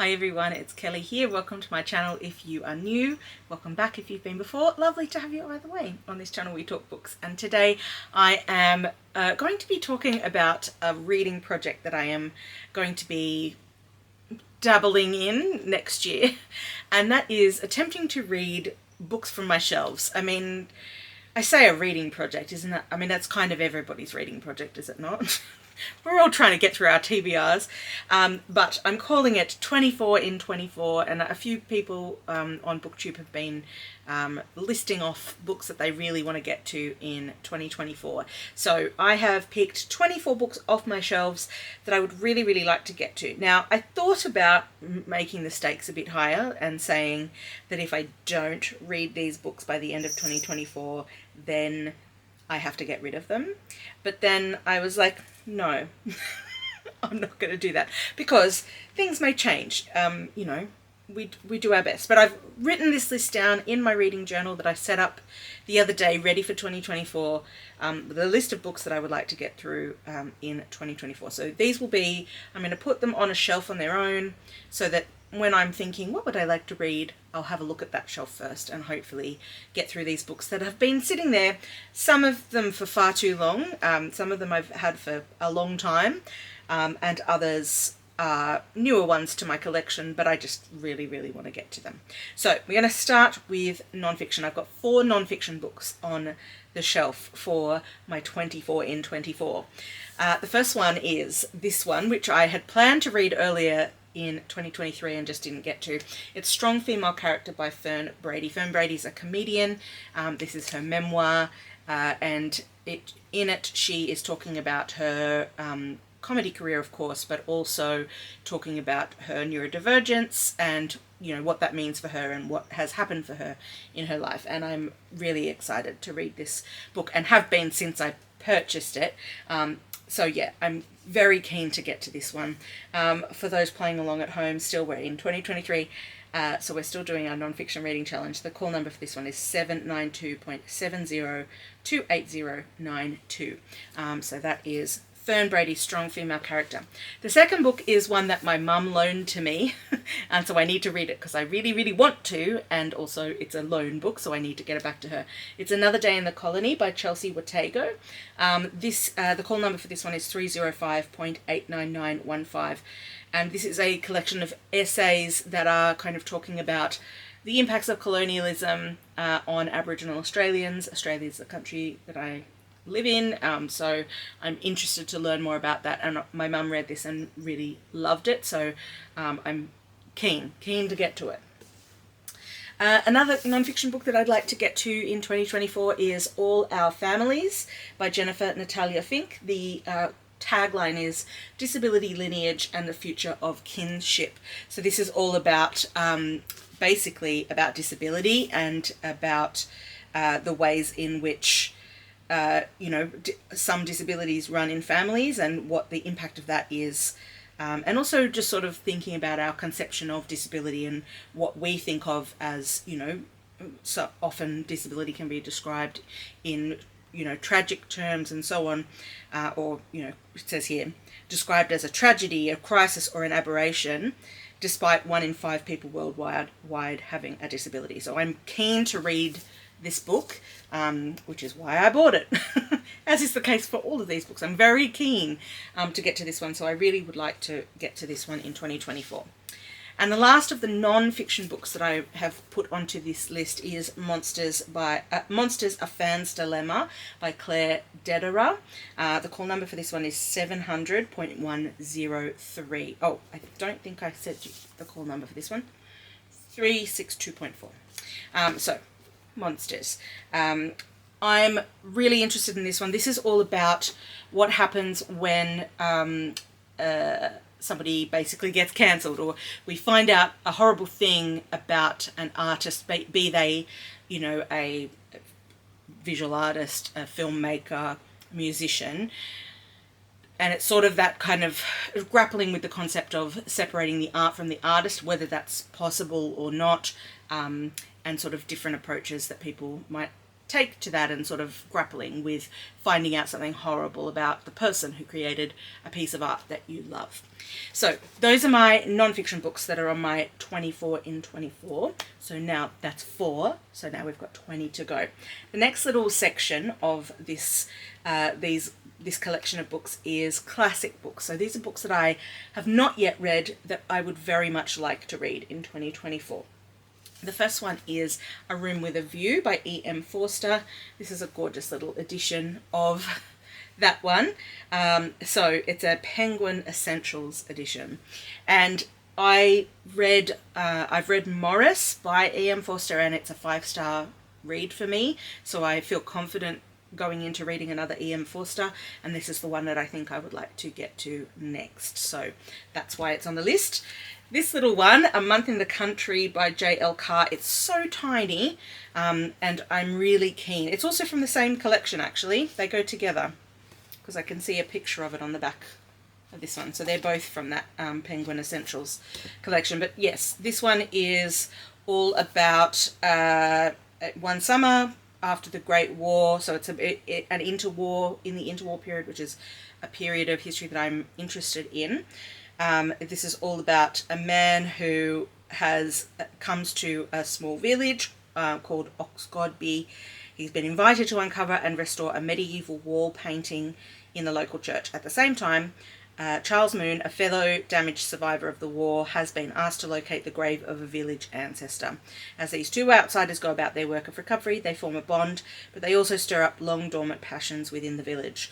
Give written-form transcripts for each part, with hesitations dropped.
Hi everyone, it's Kelly here. Welcome to my channel if you are new. Welcome back if you've been before. Lovely to have you either way. On this channel we talk books, and today I am going to be talking about a reading project that I am going to be dabbling in next year, and that is attempting to read books from my shelves. I mean, I say a reading project, isn't it? I mean, that's kind of everybody's reading project, is it not? We're all trying to get through our TBRs, but I'm calling it 24 in 24, and a few people on BookTube have been listing off books that they really want to get to in 2024. So I have picked 24 books off my shelves that I would really like to get to. Now, I thought about making the stakes a bit higher and saying that if I don't read these books by the end of 2024, then I have to get rid of them. But then I was like, no, I'm not going to do that, because things may change. You know, we do our best. But I've written this list down in my reading journal that I set up the other day, ready for 2024, the list of books that I would like to get through in 2024. So these will be, I'm going to put them on a shelf on their own, so that when I'm thinking, what would I like to read, I'll have a look at that shelf first and hopefully get through these books that have been sitting there, some of them for far too long, some of them I've had for a long time, and others are newer ones to my collection, but I just really want to get to them. So we're going to start with non-fiction. I've got 4 non-fiction books on the shelf for my 24 in 24. The first one is this one, which I had planned to read earlier in 2023 and just didn't get to. It's Strong Female Character by Fern Brady. Fern Brady's a comedian. This is her memoir, and in it she is talking about her comedy career, of course, but also talking about her neurodivergence and, you know, what that means for her and what has happened for her in her life. And I'm really excited to read this book, and have been since I purchased it. So yeah, I'm very keen to get to this one. For those playing along at home, still we're in 2023, so we're still doing our non-fiction reading challenge. The call number for this one is 792.702892. So that is Fern Brady's Strong Female Character. The second book is one that my mum loaned to me, and so I need to read it because I really want to, and also it's a loan book, so I need to get it back to her. It's Another Day in the Colony by Watego. The call number for this one is 305.89915, and this is a collection of essays that are kind of talking about the impacts of colonialism on Aboriginal Australians. Australia's the country that I live in, so I'm interested to learn more about that, and my mum read this and really loved it, so I'm keen to get to it. Another non-fiction book that I'd like to get to in 2024 is All Our Families by Natalya Fink. The tagline is Disability, Lineage and the Future of Kinship. So this is all about basically about disability and about the ways in which you know, some disabilities run in families and what the impact of that is, and also just sort of thinking about our conception of disability and what we think of as, you know, so often disability can be described in, you know, tragic terms and so on, or, you know, it says here, described as a tragedy, a crisis or an aberration, despite 1 in 5 people worldwide having a disability. So I'm keen to read this book, which is why I bought it. As is the case for all of these books, I'm very keen to get to this one, so I really would like to get to this one in 2024. And the last of the non-fiction books that I have put onto this list is Monsters, A Fan's Dilemma by Claire Dederer. The call number for this one is 700.103. Oh, I don't think I said the call number for this one. 362.4. So, Monsters. I'm really interested in this one. This is all about what happens when somebody basically gets cancelled, or we find out a horrible thing about an artist, be they, you know, a visual artist, a filmmaker, musician. And it's sort of that kind of grappling with the concept of separating the art from the artist, whether that's possible or not, and sort of different approaches that people might take to that and sort of grappling with finding out something horrible about the person who created a piece of art that you love. So those are my non-fiction books that are on my 24 in 24. So now that's 4. So now we've got 20 to go. The next little section of this collection of books is classic books. So these are books that I have not yet read that I would very much like to read in 2024. The first one is A Room with a View by E.M. Forster. This is a gorgeous little edition of that one. So it's a Penguin Essentials edition. And I've read Morris by E.M. Forster, and it's a 5-star read for me. So I feel confident going into reading another E.M. Forster, and this is the one that I think I would like to get to next. So that's why it's on the list. This little one, A Month in the Country by J.L. Carr. It's so tiny, and I'm really keen. It's also from the same collection, actually. They go together, because I can see a picture of it on the back of this one. So they're both from that Penguin Essentials collection. But yes, this one is all about one summer after the Great War. So it's in the interwar period, which is a period of history that I'm interested in. This is all about a man who comes to a small village called Oxgodby. He's been invited to uncover and restore a medieval wall painting in the local church. At the same time, Charles Moon, a fellow damaged survivor of the war, has been asked to locate the grave of a village ancestor. As these two outsiders go about their work of recovery, they form a bond, but they also stir up long dormant passions within the village.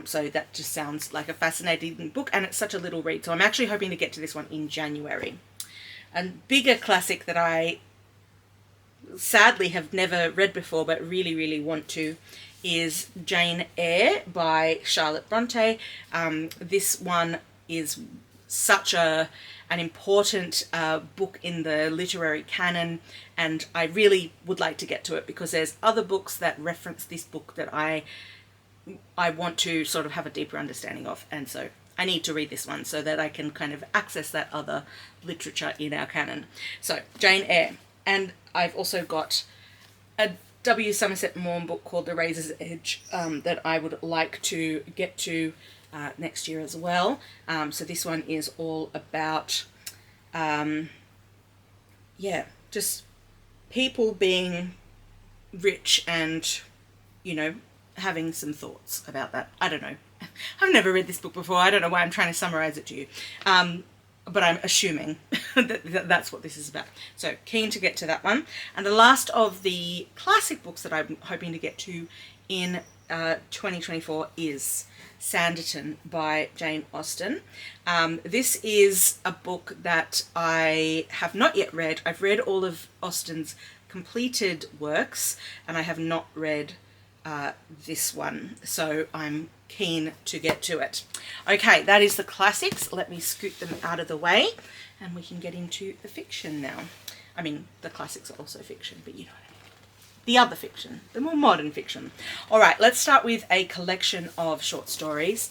So that just sounds like a fascinating book, and it's such a little read. So I'm actually hoping to get to this one in January. A bigger classic that I sadly have never read before but really, really want to is Jane Eyre by Charlotte Bronte. This one is such an important book in the literary canon, and I really would like to get to it because there's other books that reference this book that I want to sort of have a deeper understanding of, and so I need to read this one so that I can kind of access that other literature in our canon. So Jane Eyre. And I've also got a W. Somerset Maugham book called The Razor's Edge that I would like to get to next year as well. So this one is all about just people being rich and, having some thoughts about that. I don't know. I've never read this book before. I don't know why I'm trying to summarize it to you. But I'm assuming that that's what this is about. So keen to get to that one. And the last of the classic books that I'm hoping to get to in 2024 is Sanditon by Jane Austen. This is a book that I have not yet read. I've read all of Austen's completed works, and I have not read this one, so I'm keen to get to it. Okay, that is the classics. Let me scoot them out of the way and we can get into the fiction now. I mean, the classics are also fiction, but you know what I mean. The other fiction, the more modern fiction. All right, let's start with a collection of short stories.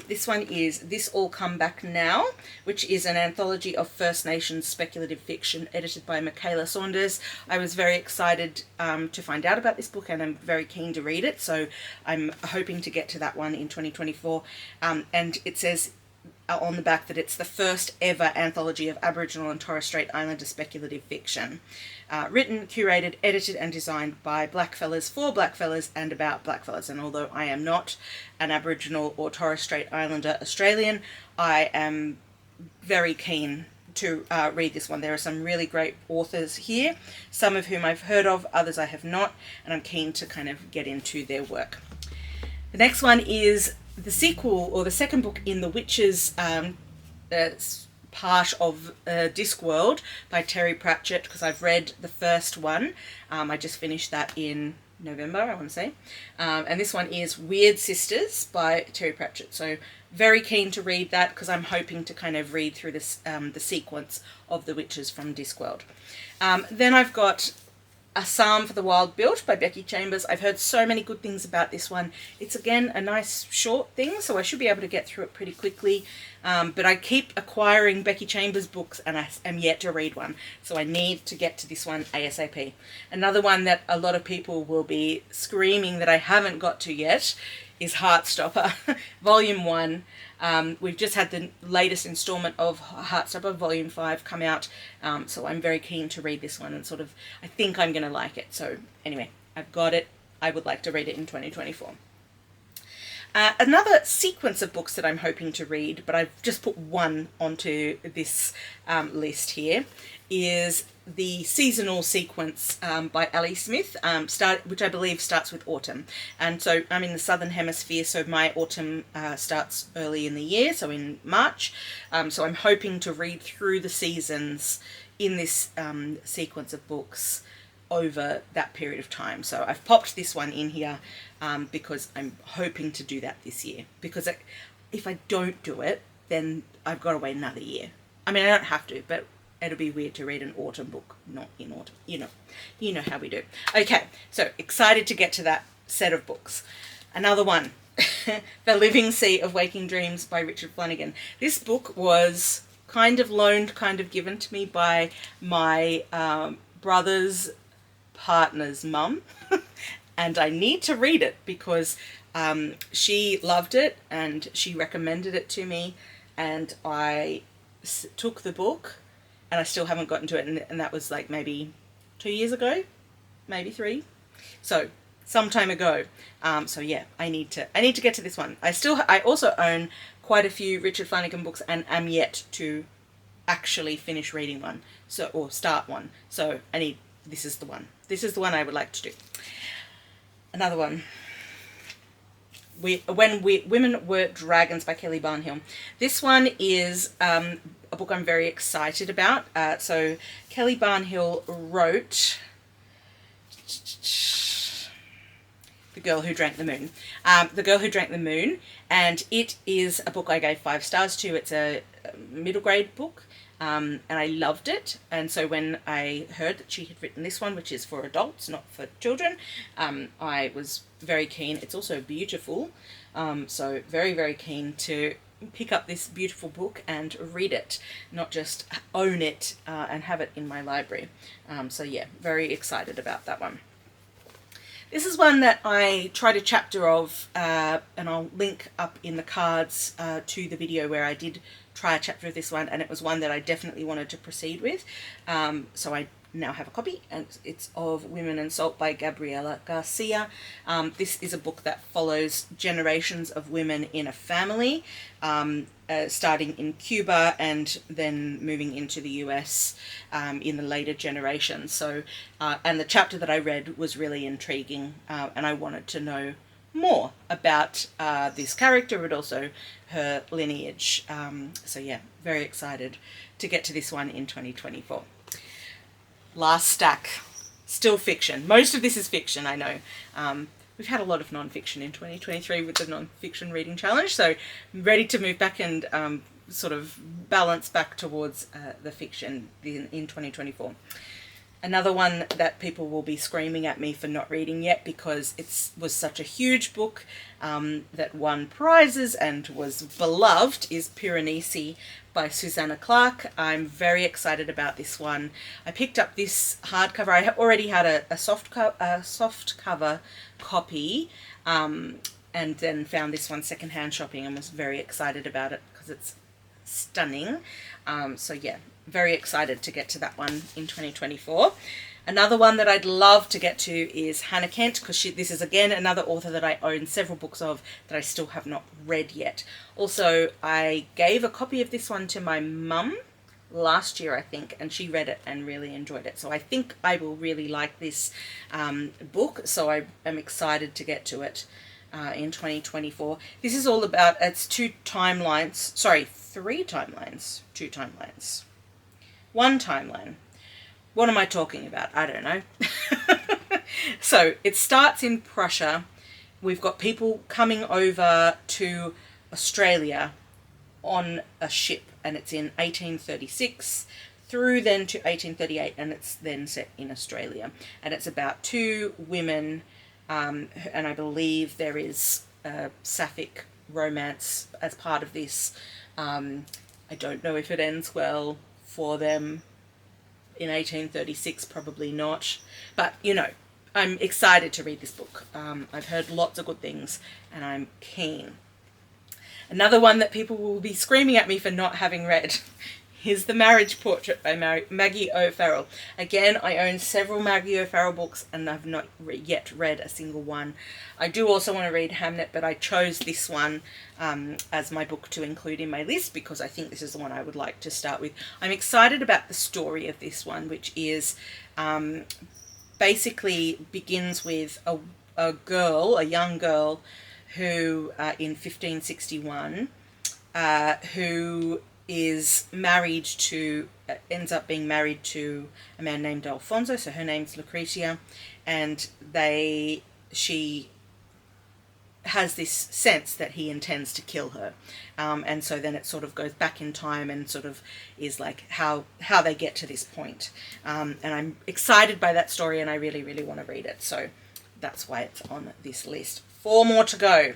This one is This All Come Back Now, which is an anthology of First Nations speculative fiction edited by Michaela Saunders. I was very excited to find out about this book, and I'm very keen to read it, so I'm hoping to get to that one in 2024. And it says on the back that it's the first ever anthology of Aboriginal and Torres Strait Islander speculative fiction. Written, curated, edited and designed by blackfellas for blackfellas and about blackfellas. And although I am not an Aboriginal or Torres Strait Islander Australian, I am very keen to read this one. There are some really great authors here, some of whom I've heard of, others I have not, and I'm keen to kind of get into their work. The next one is the sequel, or the second book in the Witches part of Discworld by Terry Pratchett, because I've read the first one. I just finished that in November, I want to say. And this one is Weird Sisters by Terry Pratchett. So very keen to read that because I'm hoping to kind of read through this the sequence of the Witches from Discworld. Then I've got A Psalm for the Wild Built by Becky Chambers. I've heard so many good things about this one. It's again a nice short thing, so I should be able to get through it pretty quickly. But I keep acquiring Becky Chambers books and I am yet to read one, so I need to get to this one ASAP. Another one that a lot of people will be screaming that I haven't got to yet is Heartstopper, Volume 1. We've just had the latest instalment of Heartstopper, Volume 5, come out, so I'm very keen to read this one and sort of, I think I'm going to like it. So anyway, I've got it. I would like to read it in 2024. Another sequence of books that I'm hoping to read, but I've just put one onto this list here, is the seasonal sequence by Ali Smith, which I believe starts with autumn. And so I'm in the southern hemisphere, so my autumn starts early in the year, so in March. So I'm hoping to read through the seasons in this sequence of books over that period of time. So I've popped this one in here because I'm hoping to do that this year. Because if I don't do it, then I've got to wait another year. I mean, I don't have to, but it'll be weird to read an autumn book, not in autumn. You know how we do. Okay, so excited to get to that set of books. Another one, The Living Sea of Waking Dreams by Richard Flanagan. This book was kind of loaned, kind of given to me by my brother's partner's mum, and I need to read it because she loved it and she recommended it to me, and I took the book and I still haven't gotten to it, and that was like maybe 2 years ago, maybe 3, so some time ago. So yeah, I need to get to this one. I also own quite a few Richard Flanagan books and am yet to actually finish reading one, or start one. So this is the one. This is the one I would like to do. Another one, When Women Were Dragons by Kelly Barnhill. This one is a book I'm very excited about. So Kelly Barnhill wrote The Girl Who Drank the Moon. The Girl Who Drank the Moon, and it is a book I gave 5 stars to. It's a middle grade book. And I loved it, and so when I heard that she had written this one, which is for adults, not for children, I was very keen. It's also beautiful, so very, very keen to pick up this beautiful book and read it, not just own it and have it in my library. So yeah, very excited about that one. This is one that I tried a chapter of, and I'll link up in the cards to the video where I did try a chapter of this one, and it was one that I definitely wanted to proceed with. So I now have a copy, and it's of Women and Salt by Gabriela Garcia. This is a book that follows generations of women in a family, starting in Cuba and then moving into the US in the later generations. So, and the chapter that I read was really intriguing, and I wanted to know more about this character, but also her lineage. So yeah, very excited to get to this one in 2024. Last stack, still fiction. Most of this is fiction, I know. We've had a lot of non-fiction in 2023 with the non-fiction reading challenge, so I'm ready to move back and sort of balance back towards the fiction in 2024. Another one that people will be screaming at me for not reading yet because it was such a huge book that won prizes and was beloved is Prioritise by Susanna Clarke. I'm very excited about this one. I picked up this hardcover. I already had a soft cover copy, and then found this one secondhand shopping and was very excited about it because it's stunning. So yeah, very excited to get to that one in 2024. Another one that I'd love to get to is Hannah Kent, because this is again another author that I own several books of that I still have not read yet. Also, I gave a copy of this one to my mum last year, I think, and she read it and really enjoyed it. So I think I will really like this book, so I am excited to get to it in 2024. This is all about, it's 3 timelines, 2 timelines. 1 timeline. What am I talking about? I don't know. So it starts in Prussia. We've got people coming over to Australia on a ship, and it's in 1836. through then to 1838, and it's then set in Australia. And it's about two women, and I believe there is a sapphic romance as part of this. I don't know if it ends well for them in 1836, probably not. But, you know, I'm excited to read this book. I've heard lots of good things, and I'm keen. Another one that people will be screaming at me for not having read is The Marriage Portrait by Maggie O'Farrell. Again, I own several Maggie O'Farrell books and I've not yet read a single one. I do also want to read Hamnet, but I chose this one as my book to include in my list because I think this is the one I would like to start with. I'm excited about the story of this one, which is basically begins with a young girl who in 1561 who is married to, ends up being married to a man named Alfonso, so her name's Lucretia, and she has this sense that he intends to kill her, and so then it sort of goes back in time and sort of is like how they get to this point, and I'm excited by that story and I really, really want to read it, so that's why it's on this list. 4 more to go.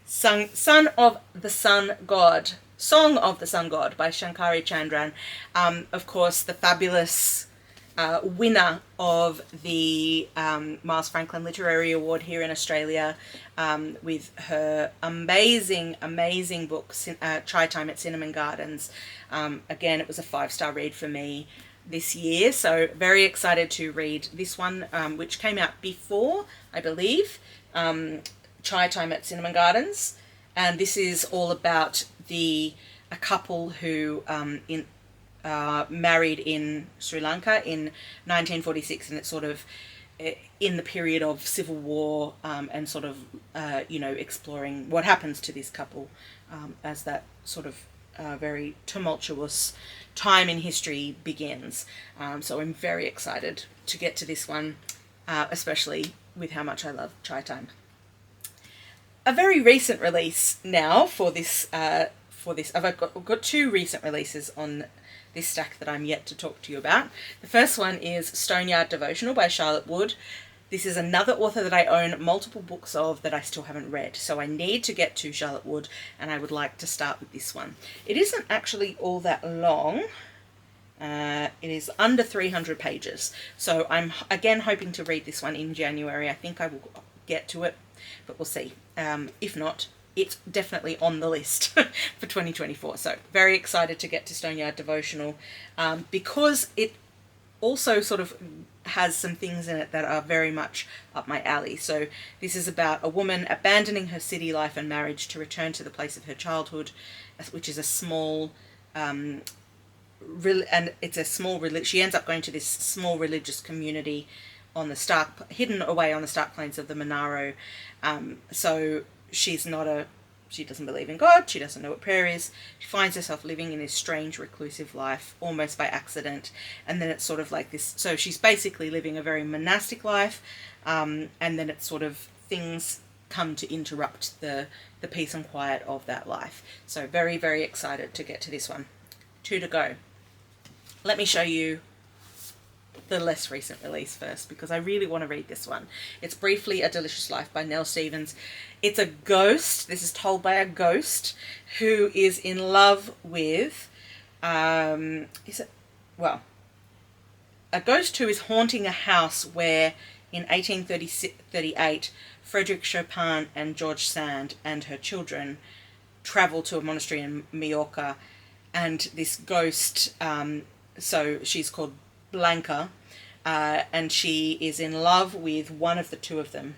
Son of the Sun God. Song of the Sun God by Shankari Chandran. Of course, the fabulous winner of the Miles Franklin Literary Award here in Australia with her amazing book, Chai Time at Cinnamon Gardens. Again, it was a 5-star read for me this year, so very excited to read this one, which came out before, I believe, Chai Time at Cinnamon Gardens. And this is all about a couple who married in Sri Lanka in 1946, and it's sort of in the period of civil war, and sort of exploring what happens to this couple as that sort of very tumultuous time in history begins. So I'm very excited to get to this one, especially with how much I love Chai Time. A very recent release now for this. I've got 2 recent releases on this stack that I'm yet to talk to you about. The first one is Stoneyard Devotional by Charlotte Wood. This is another author that I own multiple books of that I still haven't read, so I need to get to Charlotte Wood, and I would like to start with this one. It isn't actually all that long. It is under 300 pages, so I'm again hoping to read this one in January. I think I will get to it, but we'll see. If not, it's definitely on the list for 2024. So very excited to get to Stoneyard Devotional, because it also sort of has some things in it that are very much up my alley. So this is about a woman abandoning her city life and marriage to return to the place of her childhood, which is a small, and it's a small, she ends up going to this small religious community on the hidden away on the stark plains of the Monaro. So she doesn't believe in God, she doesn't know what prayer is, she finds herself living in this strange reclusive life almost by accident, and then it's sort of like this, so she's basically living a very monastic life, and then it's sort of things come to interrupt the peace and quiet of that life. So very, very excited to get to this one. 2 to go. Let me show you the less recent release first, because I really want to read this one. It's Briefly a Delicious Life by Nell Stevens. It's a ghost. This is told by a ghost who is in love with, a ghost who is haunting a house where in 1838 Frederick Chopin and George Sand and her children travel to a monastery in Majorca, and this ghost, so she's called Blanca, and she is in love with one of the 2 of them,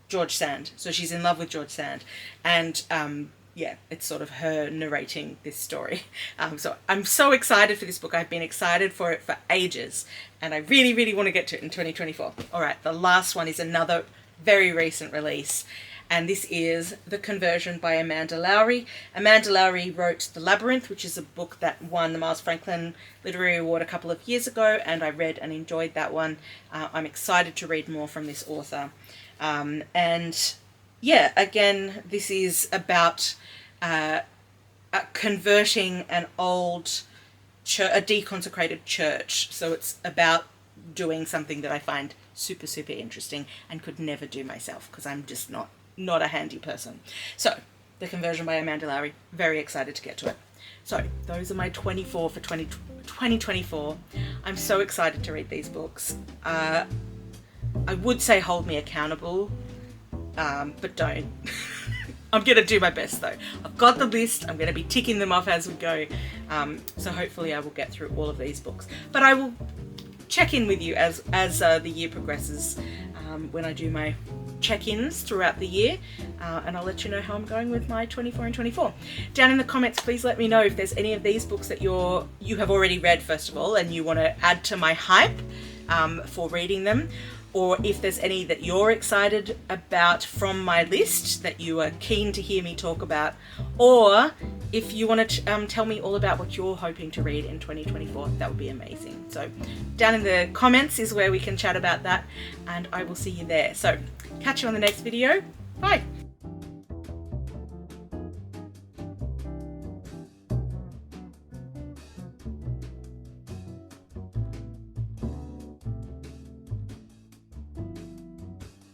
George Sand. So she's in love with George Sand, and it's sort of her narrating this story. So I'm so excited for this book. I've been excited for it for ages, and I really, really want to get to it in 2024. All right, the last one is another very recent release, and this is The Conversion by Amanda Lowry. Amanda Lowry wrote The Labyrinth, which is a book that won the Miles Franklin Literary Award a couple of years ago, and I read and enjoyed that one. I'm excited to read more from this author. And yeah, again, this is about converting an old church, a deconsecrated church. So it's about doing something that I find super, super interesting and could never do myself because I'm just not a handy person. So The Conversion by Amanda Lowry. Very excited to get to it. So those are my 24 for 2024. I'm so excited to read these books. I would say hold me accountable, but don't. I'm going to do my best though. I've got the list. I'm going to be ticking them off as we go. So hopefully I will get through all of these books. But I will check in with you as the year progresses, when I do my check-ins throughout the year, and I'll let you know how I'm going with my 24 and 24. Down in the comments, please let me know if there's any of these books that you have already read, first of all, and you want to add to my hype for reading them, or if there's any that you're excited about from my list that you are keen to hear me talk about, or if you want to tell me all about what you're hoping to read in 2024, that would be amazing. So down in the comments is where we can chat about that, and I will see you there. So catch you on the next video. Bye.